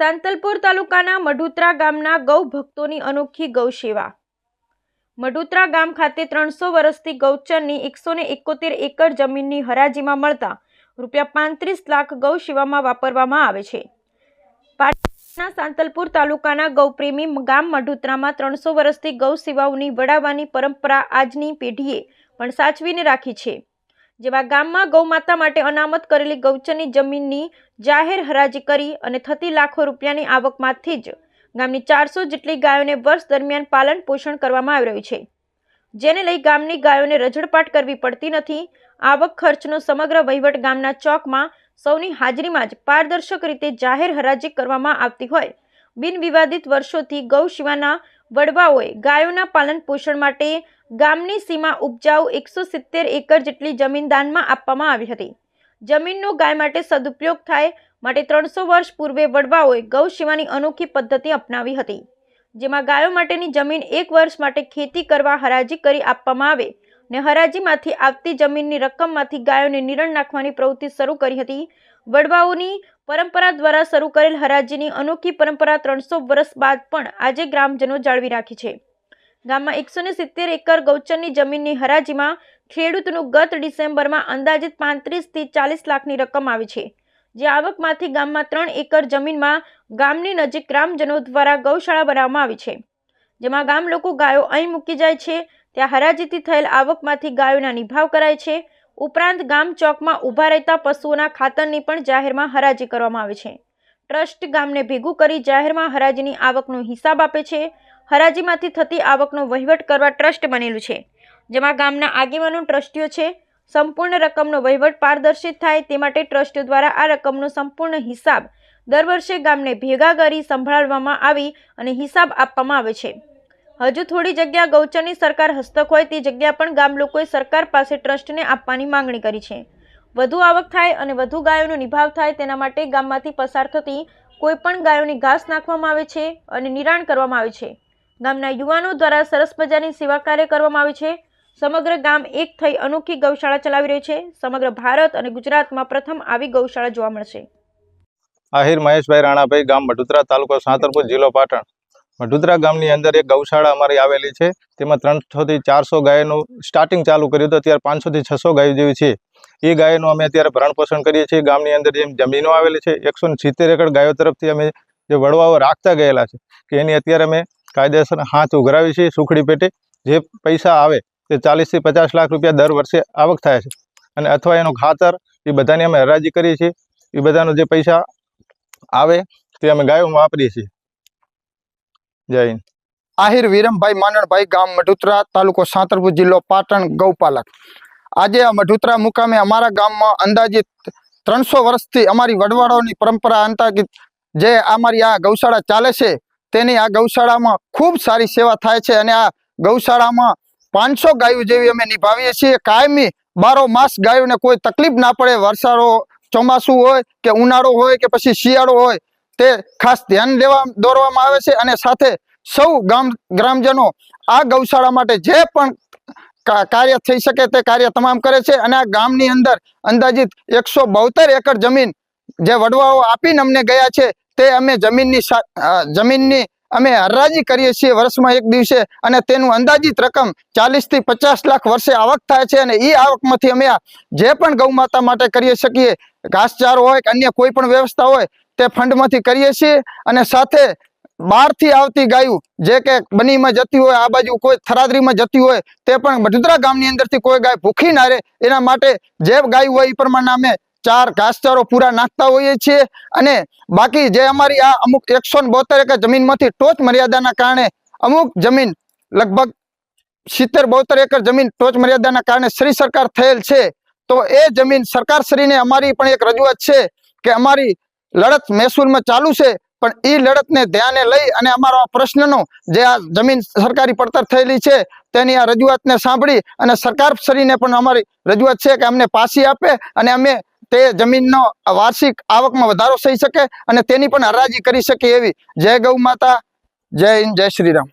સાંતલપુર તાલુકાના મઢુત્રા ગામના ગૌ ભક્તોની અનોખી ગૌસેવા। મઢુત્રા ગામ ખાતે 300 વર્ષથી ગૌચરની 171 એકર જમીનની હરાજીમાં મળતા ₹35 લાખ ગૌસેવામાં વાપરવામાં આવે છે। પાટણના સાંતલપુર તાલુકાના ગૌપ્રેમી ગામ મઢુત્રામાં 300 વર્ષથી ગૌસેવાઓની વડાવવાની પરંપરા આજની પેઢીએ પણ સાચવીને રાખી છે। જેમાં ગામમાં ગૌમાતા માટે અનામત કરેલી ગૌચરની જમીનની જાહેર હરાજી કરી અને થતી લાખો રૂપિયાની આવકમાંથી જ ગામની 400 જેટલી ગાયોને વર્ષ દરમિયાન પાલન પોષણ કરવામાં આવી રહ્યું છે, જેને લઈ ગામની ગાયોને રઝળપાટ કરવી પડતી નથી। આવક ખર્ચનો સમગ્ર વહીવટ ગામના ચોકમાં સૌની હાજરીમાં જ પારદર્શક રીતે જાહેર હરાજી કરવામાં આવતી હોય બિનવિવાદિત વર્ષોથી ગૌસેવાના વડવાઓએ ગાયોના પાલન પોષણ માટે ગામની સીમા ઉપજાઉ 170 એકર જેટલી જમીન દાનમાં આપવામાં આવી હતી। જમીનનો ગાય માટે સદુપયોગ થાય માટે 300 વર્ષ પૂર્વે વડવાઓએ ગૌસેવાની અનોખી પદ્ધતિ અપનાવી હતી, જેમાં ગાયો માટેની જમીન 1 વર્ષ માટે ખેતી કરવા હરાજી કરી આપવામાં આવે ને હરાજીમાંથી આવતી જમીનની રકમમાંથી ગાયોને નિરણ નાખવાની પ્રવૃત્તિ શરૂ કરી હતી। વડવાઓની પરંપરા દ્વારા શરૂ કરેલ હરાજીની અનોખી પરંપરા 300 વર્ષ બાદ પણ આજે ગ્રામજનો જાળવી રાખી છે। ગામમાં 170 એકર ગૌચરની જમીનની હરાજીમાં ખેડૂતનું ગત ડિસેમ્બરમાં અંદાજિત 35 થી 40 લાખની રકમ આવી છે, જે આવકમાંથી ગામમાં 3 એકર જમીનમાં ગામની નજીક ગ્રામજનો દ્વારા ગૌશાળા બનાવવામાં આવી છે, જેમાં ગામ લોકો ગાયો અહીં મૂકી જાય છે। ત્યાં હરાજીથી થયેલ આવકમાંથી ગાયોના નિભાવ કરાય છે। ઉપરાંત ગામ ચોકમાં ઊભા રહેતા પશુઓના ખાતરની પણ જાહેરમાં હરાજી કરવામાં આવે છે। ટ્રસ્ટ ગામને ભેગું કરી જાહેરમાં હરાજીની આવકનો હિસાબ આપે છે। હરાજીમાંથી થતી આવકનો વહીવટ કરવા ટ્રસ્ટ બનેલું છે, જેમાં ગામના આગેવાનો ટ્રસ્ટીઓ છે। સંપૂર્ણ રકમનો વહીવટ પારદર્શિત થાય તે માટે ટ્રસ્ટ દ્વારા આ રકમનો સંપૂર્ણ હિસાબ દર વર્ષે ગામને ભેગા કરી સંભાળવામાં આવી અને હિસાબ આપવામાં આવે છે। હજુ થોડી જગ્યા ગૌચરની સરકાર હસ્તક હોય તે જગ્યા પણ ગામ લોકોએ સરકાર પાસે ટ્રસ્ટને આપવાની માંગણી કરી છે। વધુ આવક થાય અને વધુ ગાયોનો નિભાવ થાય તેના માટે ગામમાંથી પસાર થતી કોઈ પણ ગાયોની ઘાસ નાખવામાં આવે છે અને નિરાણ કરવામાં આવે છે। ગામના યુવાનો દ્વારા સરસ મજાની સેવા કાર્ય કરવામાં આવે છે। સમગ્ર ગામ એક થઈ અનોખી ગૌશાળા ચલાવી રહ્યું છે। સમગ્ર ભારત અને ગુજરાતમાં પ્રથમ આવી ગૌશાળા જોવા મળશે। આહિર મહેશભાઈ રાણાભાઈ, ગામ મઢુત્રા, તાલુકો સાંતલપુર, જિલ્લો પાટણ। મઢુત્રા ગામની અંદર એક ગૌશાળા અમારી આવેલી છે, તેમાં 300 થી 400 ગાયનું સ્ટાર્ટિંગ ચાલુ કર્યું હતું। અત્યારે 500 થી 600 ગાયો જેવી છે। એ ગાયોનું અમે અત્યારે ભરણ પોષણ કરીએ છીએ। ગામની અંદર જેમ જમીનો આવેલી છે 170 એકર ગાયો તરફથી અમે જે વડવાઓ રાખતા ગયેલા છે કે એની અત્યારે અમે કાયદેસર હાથ ઉઘરાવી છીએ સુખડી પેટે। જે પૈસા આવે તે 40 થી 50 લાખ રૂપિયા દર વર્ષે આવક થાય છે, અને અથવા એનું ખાતર એ બધાની અમે હરાજી કરીએ છીએ। એ બધાનો જે પૈસા આવે તે અમે ગાયોમાં વાપરીએ છીએ। જય હિન્દ। આહિર વિરમભાઈ માનણભાઈ, ગામ મઢુત્રા, તાલુકો સાંતલપુર, જિલ્લો પાટણ, ગૌપાલક। આજે આ મઢુત્રા મુકામે અમારા ગામમાં અંદાજિત 300 વર્ષથી અમારી વડવાળોની પરંપરા અંતર્ગત જે અમારી આ ગૌશાળા ચાલે છે તેની આ ગૌશાળામાં ખૂબ સારી સેવા થાય છે, અને આ ગૌશાળામાં 500 ગાયો જેવી અમે નિભાવીએ છીએ। કાયમી 12 માસ ગાયોને કોઈ તકલીફ ના પડે, વરસાદો ચોમાસું હોય કે ઉનાળો હોય કે પછી શિયાળો હોય તે ખાસ ધ્યાન દોરવામાં આવે છે। અને સાથે સૌ ગ્રામજનો આ ગૌશાળા માટે જે પણ કાર્ય થઈ શકે તે કાર્ય તમામ કરે છે। અને આ ગામની અંદર અંદાજિત 172 એકર જમીન જે વડવાઓ આપીને અમને ગયા છે તે અમે જમીનની અમે હરાજી કરીએ છીએ વર્ષમાં એક દિવસે, અને તેનું અંદાજિત રકમ 40 થી 50 લાખ વર્ષે આવક થાય છે। અને એ આવકમાંથી અમે જે પણ ગૌમાતા માટે કરી શકીએ, ઘાસચારો હોય કે અન્ય કોઈ પણ વ્યવસ્થા હોય તે ફંડમાંથી કરીએ છીએ। અને સાથે બહારથી આવતી ગાયું જે કે બનીમાં જતી હોય, આ બાજુ કોઈ થરાદરીમાં જતી હોય, તે પણ મઢુત્રા ગામની અંદરથી કોઈ ગાય ભૂખી ના રહે એના માટે જે ગાય હોય એ પ્રમાણે અમે 4 ઘાસચારો પૂરા નાખતા હોઈએ છીએ। અને બાકી જે અમારી આ અમુક 172 એકર જમીનમાંથી ટોચ મર્યાદાના કારણે અમુક જમીન લગભગ 70-72 એકર જમીન ટોચ મર્યાદાના કારણે શ્રી સરકાર થયેલ છે, તો એ જમીન સરકારશ્રીને અમારી પણ એક રજૂઆત છે કે અમારી લડત મહેસૂલમાં ચાલુ છે, પણ એ લડતને ધ્યાને લઈ અને અમારો આ પ્રશ્નનો જે આ જમીન સરકારી પડતર થયેલી છે તેની આ રજૂઆતને સાંભળી અને સરકારશ્રીને પણ અમારી રજૂઆત છે કે અમને પાછી આપે અને અમે તે જમીનનો વાર્ષિક આવકમાં વધારો થઈ શકે અને તેની પણ હરાજી કરી શકે એવી। જય ગૌ માતા, જય હિન્દ, જય શ્રી રામ।